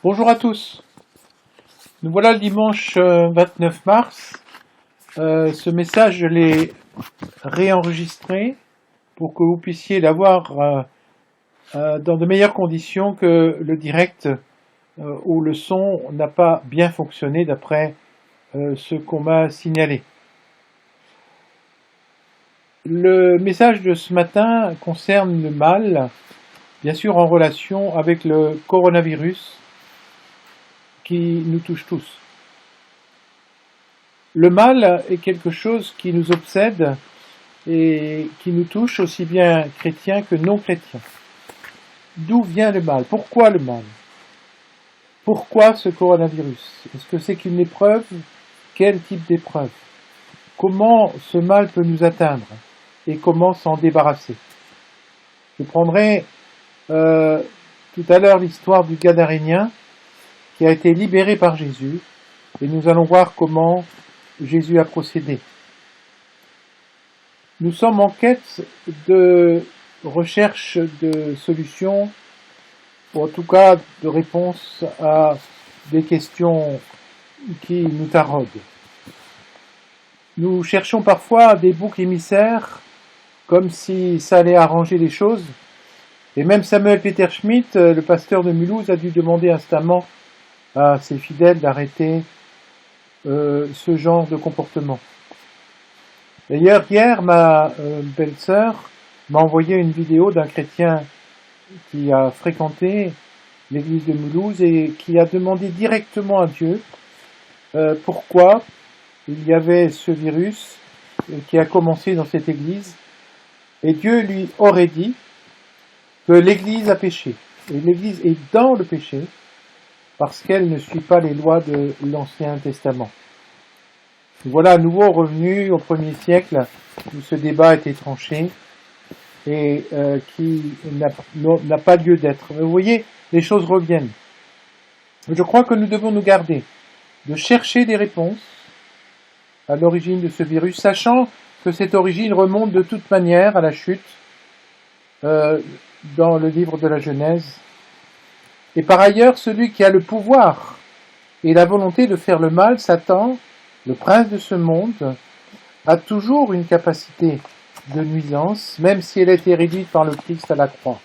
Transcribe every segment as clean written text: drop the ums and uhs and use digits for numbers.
Bonjour à tous. Nous voilà le dimanche 29 mars. Ce message, je l'ai réenregistré pour que vous puissiez l'avoir dans de meilleures conditions que le direct où le son n'a pas bien fonctionné d'après ce qu'on m'a signalé. Le message de ce matin concerne le mal, bien sûr en relation avec le coronavirus qui nous touche tous. Le mal est quelque chose qui nous obsède et qui nous touche aussi bien chrétiens que non chrétiens. D'où vient le mal? Pourquoi le mal? Pourquoi ce coronavirus? Est-ce que c'est qu'une épreuve? Quel type d'épreuve? Comment ce mal peut nous atteindre? Et comment s'en débarrasser? Je prendrai tout à l'heure l'histoire du Gadarénien qui a été libéré par Jésus et nous allons voir comment Jésus a procédé. Nous sommes en quête de recherche de solutions, ou en tout cas de réponses à des questions qui nous taraudent. Nous cherchons parfois des boucs émissaires, comme si ça allait arranger les choses. Et même Samuel Peter Schmitt, le pasteur de Mulhouse, a dû demander instamment à ses fidèles d'arrêter ce genre de comportement. D'ailleurs, hier, ma belle-sœur m'a envoyé une vidéo d'un chrétien qui a fréquenté l'église de Mulhouse et qui a demandé directement à Dieu pourquoi il y avait ce virus qui a commencé dans cette église. Et Dieu lui aurait dit que l'église a péché. Et l'église est dans le péché parce qu'elle ne suit pas les lois de l'Ancien Testament. Voilà à nouveau revenu au 1er siècle où ce débat a été tranché et qui n'a pas lieu d'être. Vous voyez, les choses reviennent. Je crois que nous devons nous garder de chercher des réponses à l'origine de ce virus, sachant que cette origine remonte de toute manière à la chute dans le livre de la Genèse. Et par ailleurs, celui qui a le pouvoir et la volonté de faire le mal, Satan, le prince de ce monde, a toujours une capacité de nuisance, même si elle a été réduite par le Christ à la croix.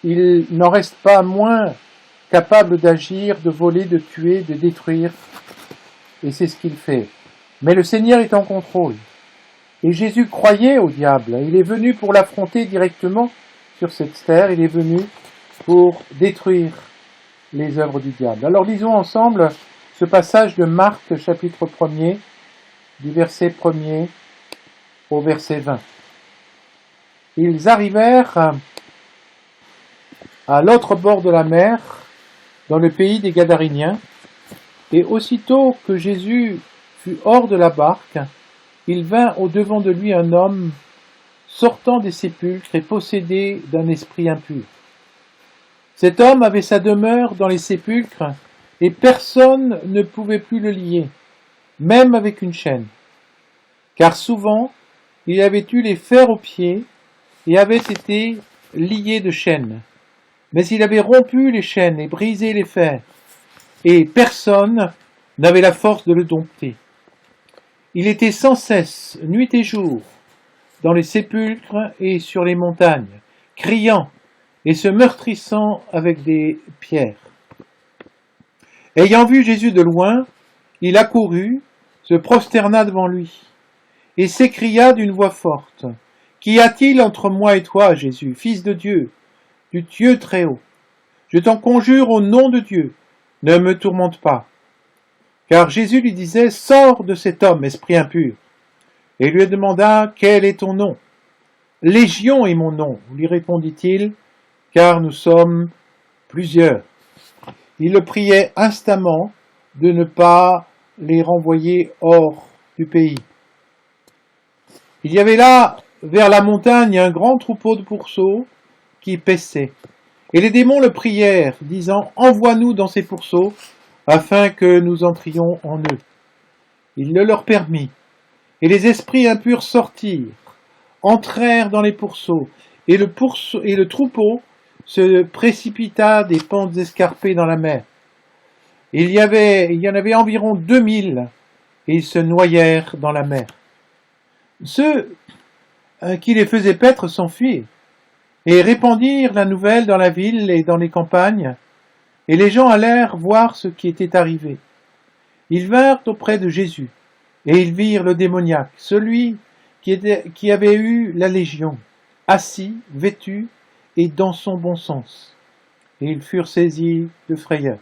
Il n'en reste pas moins capable d'agir, de voler, de tuer, de détruire, et c'est ce qu'il fait. Mais le Seigneur est en contrôle. Et Jésus croyait au diable. Il est venu pour l'affronter directement sur cette terre. Il est venu pour détruire les œuvres du diable. Alors lisons ensemble ce passage de Marc chapitre 1er, du verset 1er au verset 20. Ils arrivèrent à l'autre bord de la mer, dans le pays des Gadaréniens, et aussitôt que Jésus fut hors de la barque, il vint au-devant de lui un homme sortant des sépulcres et possédé d'un esprit impur. Cet homme avait sa demeure dans les sépulcres, et personne ne pouvait plus le lier, même avec une chaîne. Car souvent, il avait eu les fers aux pieds et avait été lié de chaînes. Mais il avait rompu les chaînes et brisé les fers, et personne n'avait la force de le dompter. Il était sans cesse, nuit et jour, dans les sépulcres et sur les montagnes, criant et se meurtrissant avec des pierres. Ayant vu Jésus de loin, il accourut, se prosterna devant lui, et s'écria d'une voix forte, « Qu'y a-t-il entre moi et toi, Jésus, Fils de Dieu, du Dieu très haut? Je t'en conjure au nom de Dieu, ne me tourmente pas. » Car Jésus lui disait, « Sors de cet homme, esprit impur. » Et lui demanda, « Quel est ton nom? » ?»« Légion est mon nom, lui répondit-il, car nous sommes plusieurs. Il le priait instamment de ne pas les renvoyer hors du pays. Il y avait là, vers la montagne, un grand troupeau de pourceaux qui paissaient. Et les démons le prièrent, disant, « Envoie-nous dans ces pourceaux, afin que nous entrions en eux. » Il le leur permit. Et les esprits impurs sortirent, entrèrent dans les pourceaux, et le troupeau se précipita des pentes escarpées dans la mer. Il y en avait environ 2000, et ils se noyèrent dans la mer. Ceux qui les faisaient paître s'enfuirent, et répandirent la nouvelle dans la ville et dans les campagnes, et les gens allèrent voir ce qui était arrivé. Ils vinrent auprès de Jésus, et ils virent le démoniaque, celui qui avait eu la légion, assis, vêtu, et dans son bon sens. Et ils furent saisis de frayeur.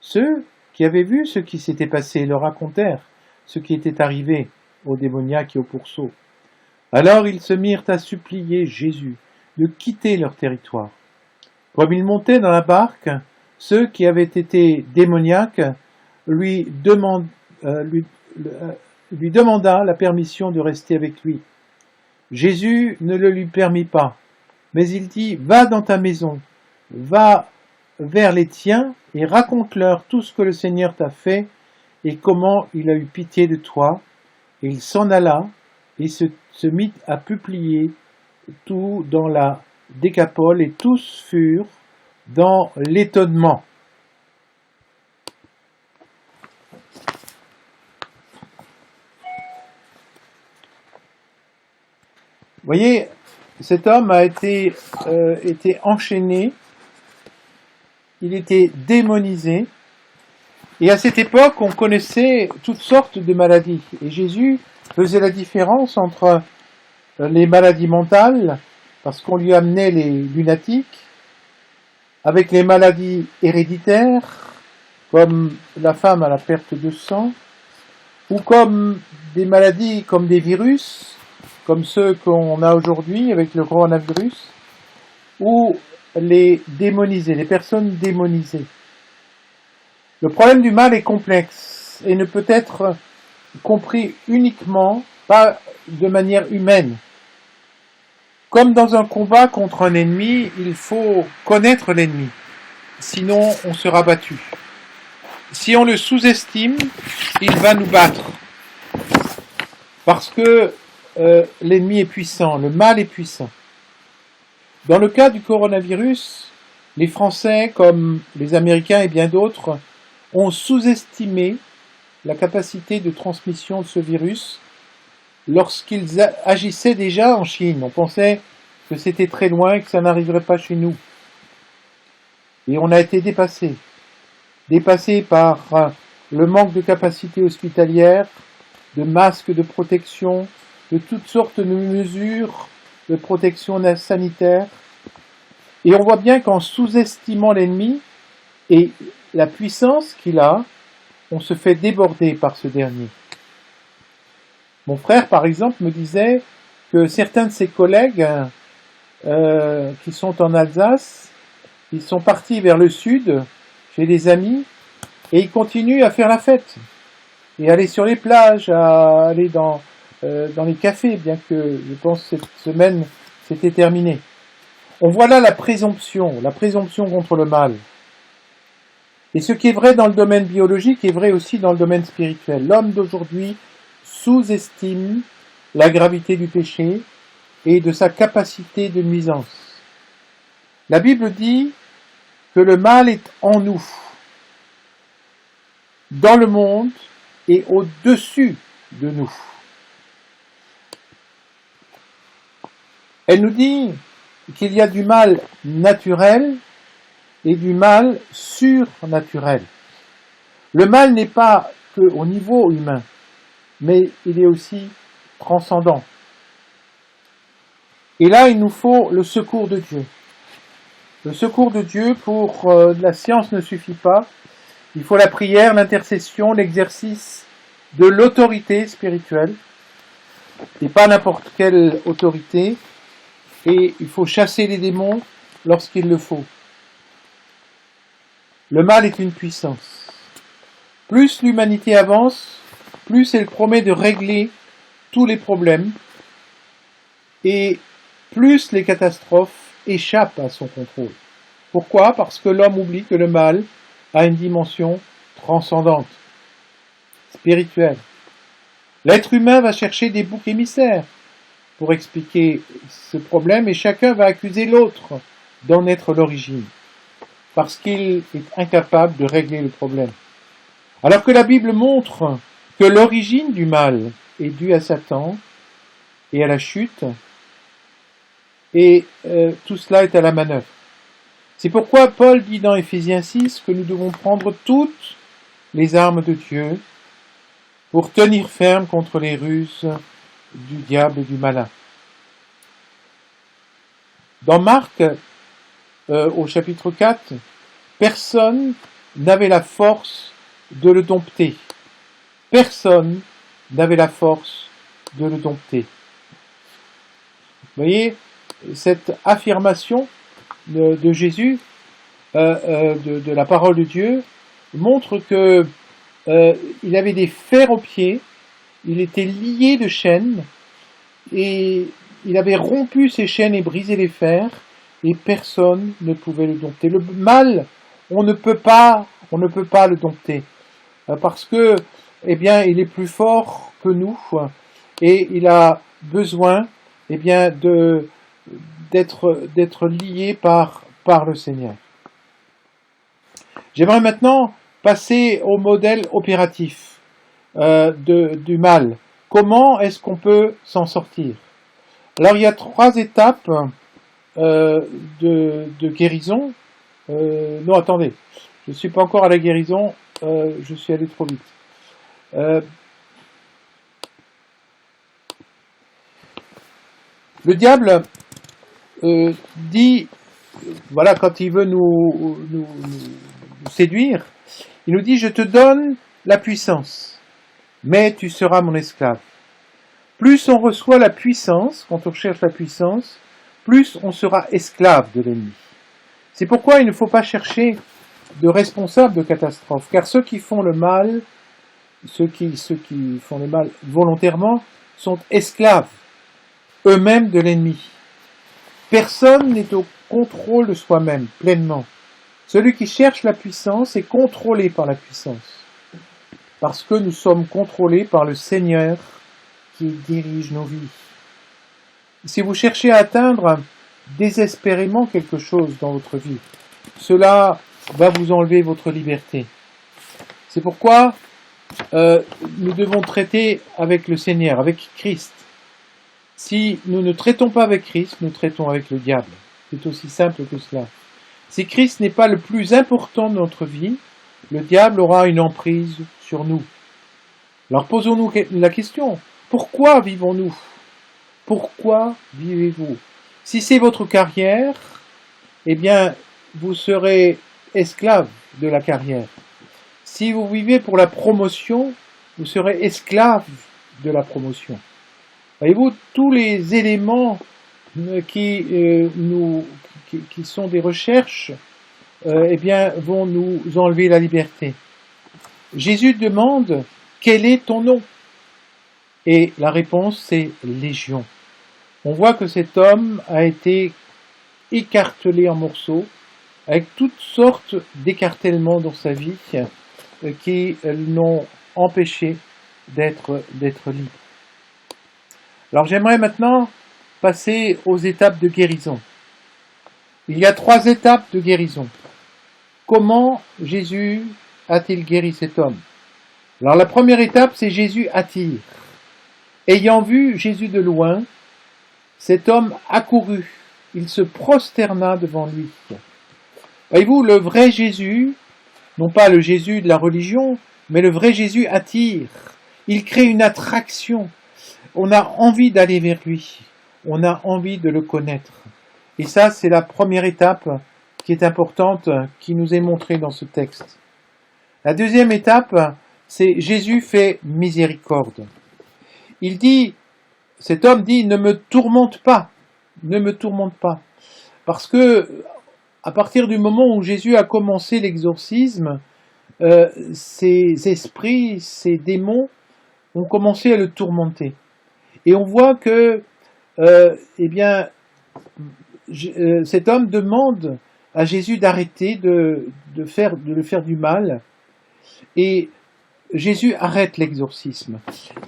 Ceux qui avaient vu ce qui s'était passé leur racontèrent ce qui était arrivé au démoniaque et au pourceau. Alors ils se mirent à supplier Jésus de quitter leur territoire. Comme il montait dans la barque, ceux qui avaient été démoniaques lui demanda la permission de rester avec lui. Jésus ne le lui permit pas, mais il dit « Va dans ta maison, va vers les tiens et raconte-leur tout ce que le Seigneur t'a fait et comment il a eu pitié de toi. » Et il s'en alla et se mit à publier tout dans la Décapole, et tous furent dans l'étonnement. Vous voyez, cet homme a été enchaîné, il était démonisé, et à cette époque, on connaissait toutes sortes de maladies. Et Jésus faisait la différence entre les maladies mentales, parce qu'on lui amenait les lunatiques, avec les maladies héréditaires, comme la femme à la perte de sang, ou comme des maladies comme des virus, comme ceux qu'on a aujourd'hui avec le coronavirus, ou les démonisés, les personnes démonisées. Le problème du mal est complexe et ne peut être compris uniquement, pas de manière humaine. Comme dans un combat contre un ennemi, il faut connaître l'ennemi, sinon on sera battu. Si on le sous-estime, il va nous battre. Parce que l'ennemi est puissant, le mal est puissant. Dans le cas du coronavirus, les Français, comme les Américains et bien d'autres, ont sous-estimé la capacité de transmission de ce virus lorsqu'ils agissaient déjà en Chine. On pensait que c'était très loin et que ça n'arriverait pas chez nous. Et on a été dépassé par le manque de capacité hospitalière, de masques de protection, de toutes sortes de mesures de protection sanitaire. Et on voit bien qu'en sous-estimant l'ennemi et la puissance qu'il a, on se fait déborder par ce dernier. Mon frère, par exemple, me disait que certains de ses collègues qui sont en Alsace, ils sont partis vers le sud, chez des amis, et ils continuent à faire la fête, et aller sur les plages, à aller dans les cafés, bien que, je pense, cette semaine, c'était terminé. On voit là la présomption contre le mal. Et ce qui est vrai dans le domaine biologique est vrai aussi dans le domaine spirituel. L'homme d'aujourd'hui sous-estime la gravité du péché et de sa capacité de nuisance. La Bible dit que le mal est en nous, dans le monde et au-dessus de nous. Elle nous dit qu'il y a du mal naturel et du mal surnaturel. Le mal n'est pas qu'au niveau humain, mais il est aussi transcendant. Et là, il nous faut le secours de Dieu. Le secours de Dieu pour la science ne suffit pas. Il faut la prière, l'intercession, l'exercice de l'autorité spirituelle, et pas n'importe quelle autorité. Et il faut chasser les démons lorsqu'il le faut. Le mal est une puissance. Plus l'humanité avance, plus elle promet de régler tous les problèmes, et plus les catastrophes échappent à son contrôle. Pourquoi ? Parce que l'homme oublie que le mal a une dimension transcendante, spirituelle. L'être humain va chercher des boucs émissaires pour expliquer ce problème, et chacun va accuser l'autre d'en être l'origine, parce qu'il est incapable de régler le problème. Alors que la Bible montre que l'origine du mal est due à Satan et à la chute, et tout cela est à la manœuvre. C'est pourquoi Paul dit dans Éphésiens 6 que nous devons prendre toutes les armes de Dieu pour tenir ferme contre les ruses du diable et du malin. Dans Marc, au chapitre 4, personne n'avait la force de le dompter. Personne n'avait la force de le dompter. Vous voyez, cette affirmation de Jésus, de la parole de Dieu, montre que il avait des fers aux pieds, il était lié de chaînes, et il avait rompu ses chaînes et brisé les fers, et personne ne pouvait le dompter. Le mal, on ne peut pas le dompter, parce que, eh bien, il est plus fort que nous, et il a besoin, eh bien, d'être lié par le Seigneur. J'aimerais maintenant passer au modèle opératif du mal. Comment est-ce qu'on peut s'en sortir? Alors il y a 3 étapes de guérison. Non, attendez, je ne suis pas encore à la guérison, je suis allé trop vite. Le diable dit, voilà, quand il veut nous séduire, il nous dit: je te donne la puissance, mais tu seras mon esclave. Plus on reçoit la puissance, quand on cherche la puissance, plus on sera esclave de l'ennemi. C'est pourquoi il ne faut pas chercher de responsables de catastrophes, car ceux qui font le mal, ceux qui font le mal volontairement, sont esclaves eux-mêmes de l'ennemi. Personne n'est au contrôle de soi-même pleinement. Celui qui cherche la puissance est contrôlé par la puissance, parce que nous sommes contrôlés par le Seigneur qui dirige nos vies. Si vous cherchez à atteindre désespérément quelque chose dans votre vie, cela va vous enlever votre liberté. C'est pourquoi nous devons traiter avec le Seigneur, avec Christ. Si nous ne traitons pas avec Christ, nous traitons avec le diable. C'est aussi simple que cela. Si Christ n'est pas le plus important de notre vie, le diable aura une emprise sur nous. Alors posons-nous la question, pourquoi vivons-nous? Pourquoi vivez-vous? Si c'est votre carrière, eh bien, vous serez esclave de la carrière. Si vous vivez pour la promotion, vous serez esclave de la promotion. Voyez-vous, tous les éléments qui sont des recherches, eh bien, vont nous enlever la liberté. Jésus demande: quel est ton nom? Et la réponse, c'est Légion. On voit que cet homme a été écartelé en morceaux, avec toutes sortes d'écartèlements dans sa vie qui l'ont empêché d'être libre. Alors j'aimerais maintenant passer aux étapes de guérison. Il y a 3 étapes de guérison. Comment Jésus a-t-il guéri cet homme? Alors la première étape, c'est Jésus attire. Ayant vu Jésus de loin, cet homme accourut. Il se prosterna devant lui. Voyez-vous, le vrai Jésus, non pas le Jésus de la religion, mais le vrai Jésus attire. Il crée une attraction. On a envie d'aller vers lui. On a envie de le connaître. Et ça, c'est la première étape qui est importante, qui nous est montrée dans ce texte. La deuxième étape, c'est Jésus fait miséricorde. Cet homme dit: ne me tourmente pas, ne me tourmente pas. Parce que, à partir du moment où Jésus a commencé l'exorcisme, ces esprits, ces démons ont commencé à le tourmenter. Et on voit que, cet homme demande à Jésus d'arrêter de le faire du mal. Et Jésus arrête l'exorcisme.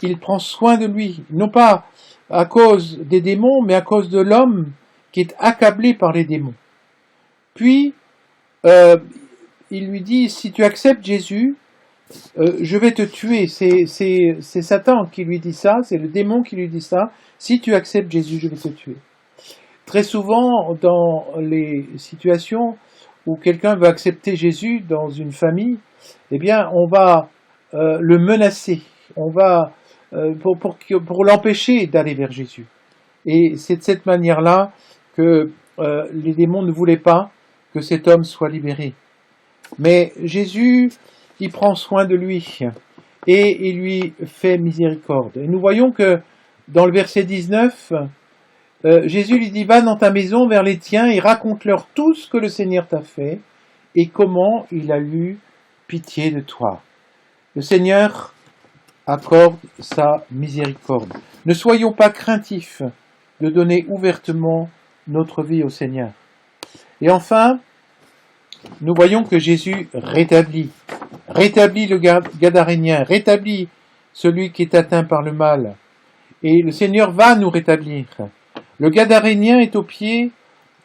Il prend soin de lui, non pas à cause des démons, mais à cause de l'homme qui est accablé par les démons. Puis, il lui dit, si tu acceptes Jésus, je vais te tuer. C'est Satan qui lui dit ça, c'est le démon qui lui dit ça. Si tu acceptes Jésus, je vais te tuer. Très souvent, dans les situations où quelqu'un veut accepter Jésus dans une famille, eh bien, on va le menacer, on va pour l'empêcher d'aller vers Jésus. Et c'est de cette manière-là que les démons ne voulaient pas que cet homme soit libéré. Mais Jésus, il prend soin de lui et il lui fait miséricorde. Et nous voyons que dans le verset 19, Jésus lui dit, va dans ta maison vers les tiens et raconte-leur tout ce que le Seigneur t'a fait et comment il a eu pitié de toi. Le Seigneur accorde sa miséricorde. Ne soyons pas craintifs de donner ouvertement notre vie au Seigneur. Et enfin, nous voyons que Jésus rétablit le Gadarénien, rétablit celui qui est atteint par le mal. Et le Seigneur va nous rétablir. Le Gadarénien est au pied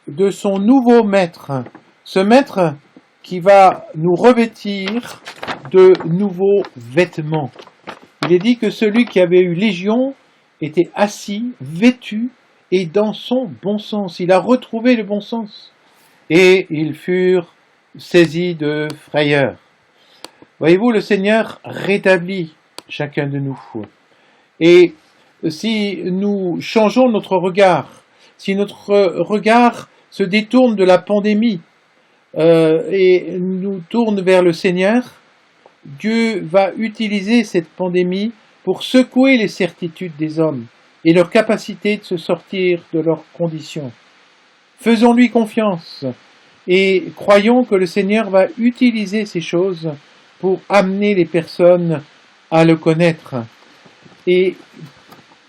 de son nouveau maître, ce maître qui va nous revêtir de nouveaux vêtements. Il est dit que celui qui avait eu légion était assis, vêtu et dans son bon sens. Il a retrouvé le bon sens. Et ils furent saisis de frayeur. Voyez-vous, le Seigneur rétablit chacun de nous. Et si nous changeons notre regard, si notre regard se détourne de la pandémie et nous tourne vers le Seigneur, Dieu va utiliser cette pandémie pour secouer les certitudes des hommes et leur capacité de se sortir de leurs conditions. Faisons-lui confiance et croyons que le Seigneur va utiliser ces choses pour amener les personnes à le connaître. Et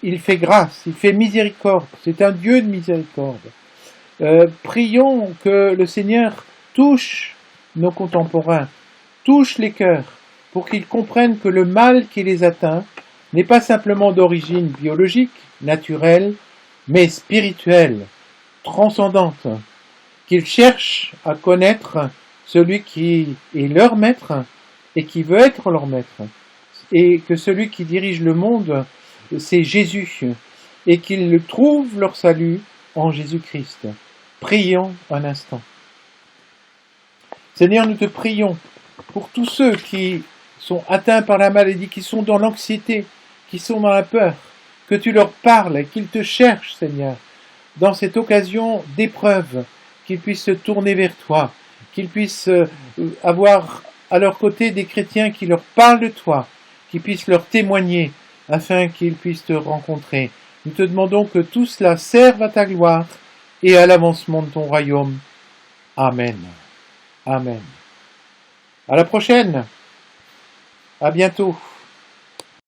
il fait grâce, il fait miséricorde, c'est un Dieu de miséricorde. Prions que le Seigneur touche nos contemporains, touche les cœurs, pour qu'ils comprennent que le mal qui les atteint n'est pas simplement d'origine biologique, naturelle, mais spirituelle, transcendante, qu'ils cherchent à connaître celui qui est leur maître et qui veut être leur maître, et que celui qui dirige le monde, c'est Jésus, et qu'ils trouvent leur salut en Jésus-Christ. Prions un instant. Seigneur, nous te prions pour tous ceux qui sont atteints par la maladie, qui sont dans l'anxiété, qui sont dans la peur, que tu leur parles, qu'ils te cherchent, Seigneur, dans cette occasion d'épreuve, qu'ils puissent se tourner vers toi, qu'ils puissent avoir à leur côté des chrétiens qui leur parlent de toi, qui puissent leur témoigner, afin qu'ils puissent te rencontrer. Nous te demandons que tout cela serve à ta gloire et à l'avancement de ton royaume. Amen. Amen. À la prochaine. À bientôt.